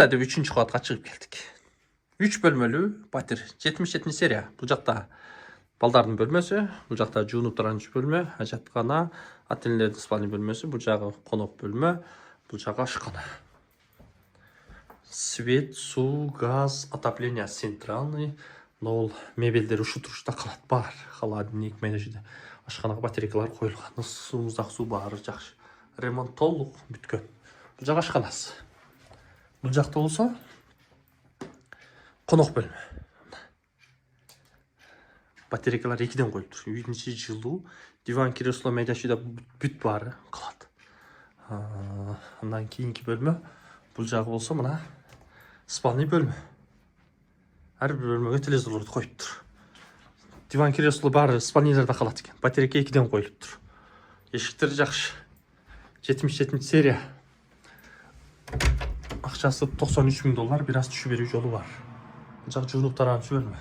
Hadi 3. kavатқа çıkıp geldik. 3 bölmeli батир. 77 серия. Бұл жақта балдардың бөлмесі, бұл жақта жуынып тұрған бөлме, жатқана, ата-енелердің спальный бөлмесі, бұл жағы қонақ бөлме, бұл жағы ашхана. Свет, су, газ, отопление центральный. Ол мебелдер ұшы-тұрышта қалады бар. Холодильник менежде. Ашханаға батарейкалар қойылған. Суымыздағы су бар, жақсы. Ремонт толық бүткен. Бұл жағы ашханасы. Бұл жақта болса қонақ бөлме. Батарейкалар 2-ден қойып тұр. Үйдің іші жылу, диван, кресло, медяшыда бүт бары қалады. Ондан кейінгі бөлме. Бұл жағы болса мына спальный бөлме. Әрбір бөлмеге телевизорларды қойып тұр. Диван, кресло бары спальныйларда қалады екен. Батарейка 2-ден қойылып тұр. Ешіктері жақсы. 77 серия. Ақшасы $93.000, biraz düşü беру жолы бар. Жақ жуынып тараған бөлме.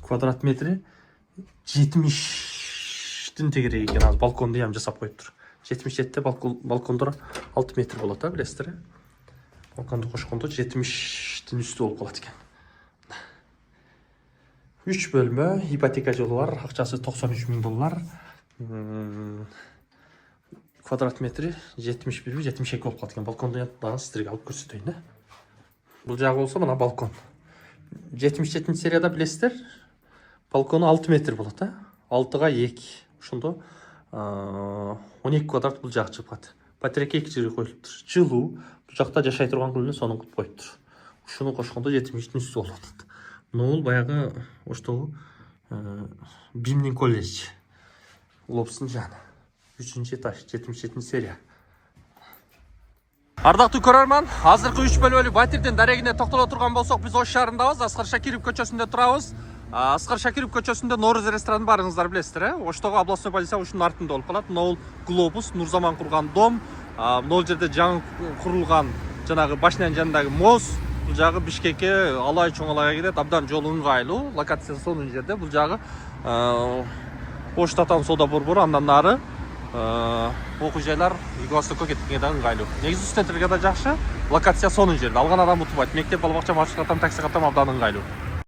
Квадрат метрі 70-тің тегірек екен. Az балконды ем жасап қойып тұр. 77-те балкондар 6 метр болады, білесіздер. Балконды қошқанда 70-тің үсті болып қалады екен. 3 бөлме, ипотека жолы бар. Ақшасы $93.000. Квадрат метрі 71-72 болып қалды екен. Балконды янтыдағы сіздерге алып көрсетейін. Бұл жағы болса мына балкон. 77 серияда білесіздер, балконы 6 метр болады. 6-ға 2. Шында 12 квадрат бұл жағы жапады. Батарейка 2 жерге қойылып тұр. Жылу, бұл жақта жашай тұрған күніне соның қылып қойып тұр. Шыны қошқанда 70-тің үсті болады. Ол баяғы оштығы Бимнин колледж. Лобсын жаны. 3-ші этаж, 77 серия. Ардақты көрерман, азырқы 3 бөлмелі батирден дәрегіне тоқтала тұрған болсақ, біз Ош шаарындабыз. Асқар Шакиров көчөсүндө турабыз. Асқар Шакиров көчөсүндө Норuz рестораны барыңыздар білесіздер. Оштогу областной полиция ушунун артында болуп калат. Ол Глобус, Нурзаман курган дом. Мына жерде жаңы курулган жанагы башнянын жанындагы мост. Бул жагы Бишкекке алай чоңалайга кетет. Абдан жолу ыңгайлуу. Локация сонун жерде. Бул жагы Оштатан Сода Борбор, андан нары оқу жайлар Юго-Востокко кеткенге да ыңгайлуу. Негизи студенттерге да жакшы. Локация сонун жерде. Алган адам утубайт. Мектеп, балабакча, маршрут катам, такси катам абдан ыңгайлуу.